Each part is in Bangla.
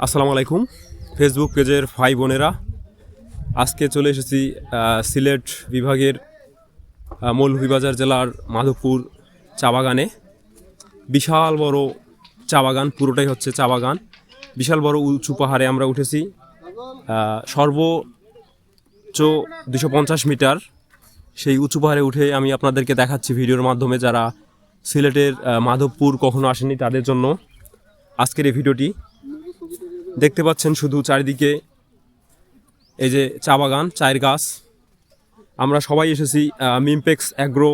আসসালামু আলাইকুম ফেসবুক পেজের ভাই বোনেরা, আজকে চলে এসেছি সিলেট বিভাগের মৌলভীবাজার জেলার মাধবপুর চা বাগানে। বিশাল বড় চা বাগান, পুরোটাই হচ্ছে চা বাগান। বিশাল বড় উঁচু পাহাড়ে আমরা উঠেছি। সর্বোচ্চ 250 মিটার সেই উঁচু পাহাড়ে উঠে আমি আপনাদেরকে দেখাচ্ছি ভিডিওর মাধ্যমে। যারা সিলেটের মাধবপুর কখনো আসেনি তাদের জন্য আজকের এই ভিডিওটি। দেখতে পাচ্ছেন শুধু চারিদিকে এই যে চা বাগান, চায়ের গাছ। আমরা সবাই এসেছি মিমপেক্স অ্যাগ্রো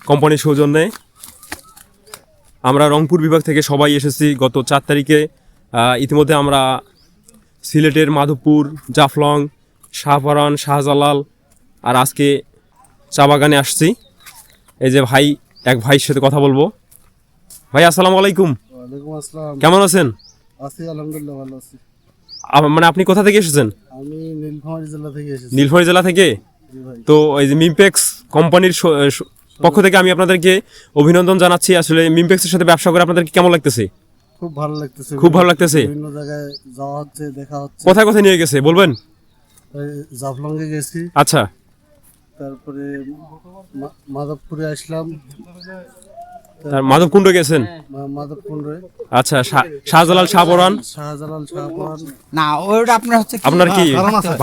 কোম্পানির সৌজন্যে। আমরা রংপুর বিভাগ থেকে সবাই এসেছি গত 4 তারিখে। ইতিমধ্যে আমরা সিলেটের মাধবপুর, জাফলং, শাহপরান, শাহজালাল আর আজকে চা বাগানে আসছি। এই যে এক ভাইয়ের সাথে কথা বলবো। ভাই আসসালামু আলাইকুম। ওয়ালাইকুম আসসালাম। কেমন আছেন? আছি আলহামদুলিল্লাহ, ভালো আছি। মানে আপনি কোথা থেকে এসেছেন? আমি নীলফামারী জেলা থেকে এসেছি। নীলফামারী জেলা থেকে। জি ভাই। তো এই যে মিমপেক্স কোম্পানির পক্ষ থেকে আমি আপনাদেরকে অভিনন্দন জানাচ্ছি। আসলে মিমপেক্সের সাথে ব্যবসা করে আপনাদেরকে কেমন লাগতেছে? খুব ভালো লাগতেছে। খুব ভালো লাগতেছে। বিভিন্ন জায়গায় যাওয়া হচ্ছে, দেখা হচ্ছে। কোথায় কোথায় নিয়ে গেছে বলবেন? জাফলংয়ে গেছি, আচ্ছা। তারপরে মাধবপুরে আসলাম, আর মাধবকুণ্ড গেছেন? মাধবকুণ্ডে। আচ্ছা, শাহজালাল, শাহপরান। শাহজালাল, শাহপরান। না, ওটা আপনার হচ্ছে আপনার কি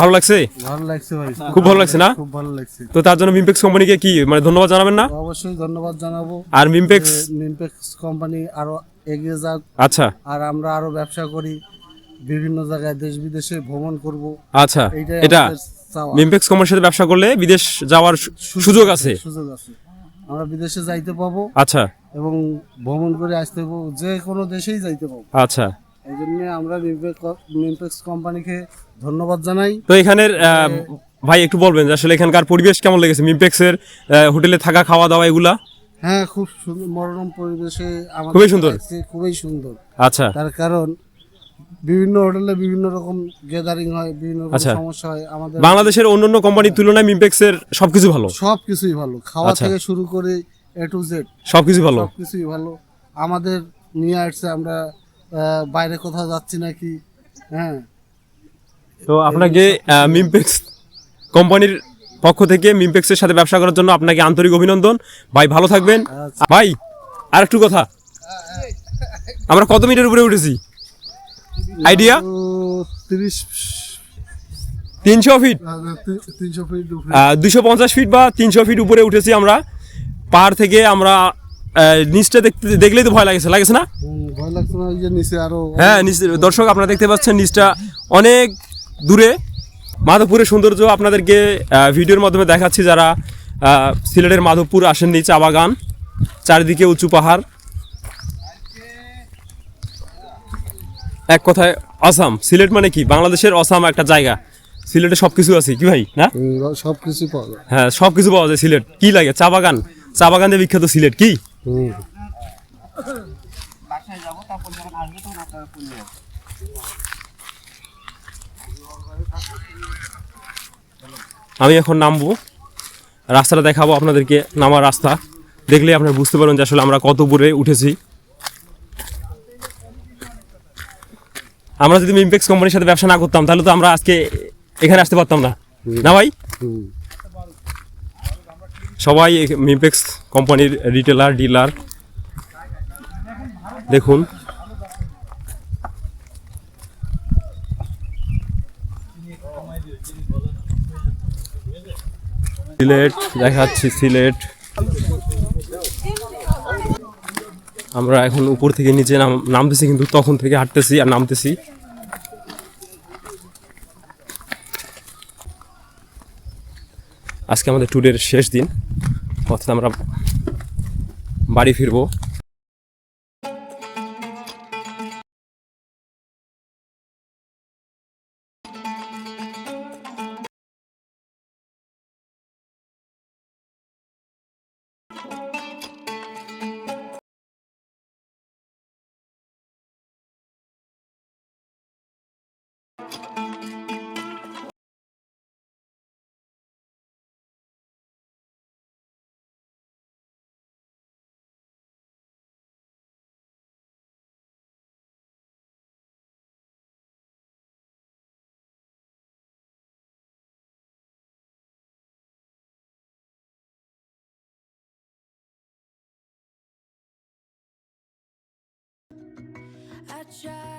ভালো লাগছে? ভালো লাগছে ভাই, খুব ভালো লাগছে না? খুব ভালো লাগছে। তো তার জন্য মিমপেক্স কোম্পানিকে কি মানে ধন্যবাদ জানাবেন না? অবশ্যই ধন্যবাদ জানাবো। আর মিমপেক্স কোম্পানি আরো এগিয়ে যাক। আচ্ছা আর আমরা আরো ব্যবসা করি, বিভিন্ন জায়গায় দেশ বিদেশে ভ্রমণ করব। আচ্ছা, এইটাই এটা আমাদের চাওয়া। মিমপেক্স কোম্পানির সাথে ব্যবসা করলে বিদেশ যাওয়ার সুযোগ আছে। সুযোগ আছে, আমরা বিদেশে যাইতে পাবো। আচ্ছা এবং ভ্রমণ করে আসতে পাবো, যে কোনো দেশেই যাইতে পাবো। আচ্ছা। এই জন্য আমরা মিমপেক্স কোম্পানিকে ধন্যবাদ জানাই। তো এখানের ভাই একটু বলবেন যে আসলে এখানকার পরিবেশ কেমন লেগেছে? মিমপেক্সের হোটেলে থাকা, খাওয়া দাওয়া এগুলা? হ্যাঁ, খুব সুন্দর, মনোরম পরিবেশে আমাদের খুবই সুন্দর। লাগছে, খুবই সুন্দর। আচ্ছা তার কারণ বিভিন্ন হোটেলে বিভিন্ন রকম গ্যাদারিং হয়, বিভিন্ন রকম আচ্ছা। সমস্যা হয়। আমাদের বাংলাদেশের অন্যান্য কোম্পানির তুলনায় মিমপেক্সের সবকিছু ভালো। সবকিছুই ভালো, খাওয়া আচ্ছা। থেকে শুরু করে এ টু জেড সবকিছু ভালো। সবকিছুই ভালো। আমাদের নিয়ে আসছে, আমরা বাইরে কোথাও যাচ্ছি নাকি। হ্যাঁ, তো আপনাকে মিমপেক্স কোম্পানির পক্ষ থেকে মিমপেক্সের সাথে ব্যবসা করার জন্য আপনাকে আন্তরিক অভিনন্দন। ভাই ভালো থাকবেন। আচ্ছা। ভাই আর একটু কথা, আমরা কত মিটার উপরে উঠেছি আইডিয়া? 300 ফিট, 300 ফিট, 250 ফিট বা 300 ফিট উপরে উঠেছি আমরা। পাহাড় থেকে আমরা নিচটা দেখলেই তো ভয় লাগছে না? ভয় লাগছে না? এই যে নিচে আরো। হ্যাঁ, দর্শক আপনারা দেখতে পাচ্ছেন নিচটা অনেক দূরে। মাধবপুরের সৌন্দর্য আপনাদেরকে ভিডিওর মাধ্যমে দেখাচ্ছি। যারা সিলেটের মাধবপুর আসেননি, চা বাগান, চারিদিকে উঁচু পাহাড়, এক কথায় অসাম। সিলেট মানে কি বাংলাদেশের অসাম একটা জায়গা। সিলেটে সবকিছু আছে কি ভাই, না? সবকিছু পাওয়া যায়। হ্যাঁ, সবকিছু পাওয়া যায়। সিলেট কি লাগে? চা বাগান, চা বাগান দিয়ে বিখ্যাত সিলেট। কি বাসায় যাবো, তারপর যখন আসবে তখন আপনারা করলে আমি এখন নামবো, রাস্তাটা দেখাবো আপনাদেরকে। নামার রাস্তা দেখলেই আপনারা বুঝতে পারবেন যে আসলে আমরা কত উপরে উঠেছি। আমরা যদি মিমপেক্স কোম্পানির সাথে ব্যবসা না করতাম তাহলে তো আমরা আজকে এখানে আসতে পারতাম না, না ভাই? সবাই মিমপেক্স কোম্পানির রিটেলার, ডিলার। দেখুন সিলেট দেখাচ্ছি, সিলেট। আমরা এখন উপর থেকে নিচে নামতেছি, কিন্তু তখন থেকে হাঁটতেছি আর নামতেছি। আজকে আমাদের ট্যুরের শেষ দিন, অর্থাৎ আমরা বাড়ি ফিরবো। I try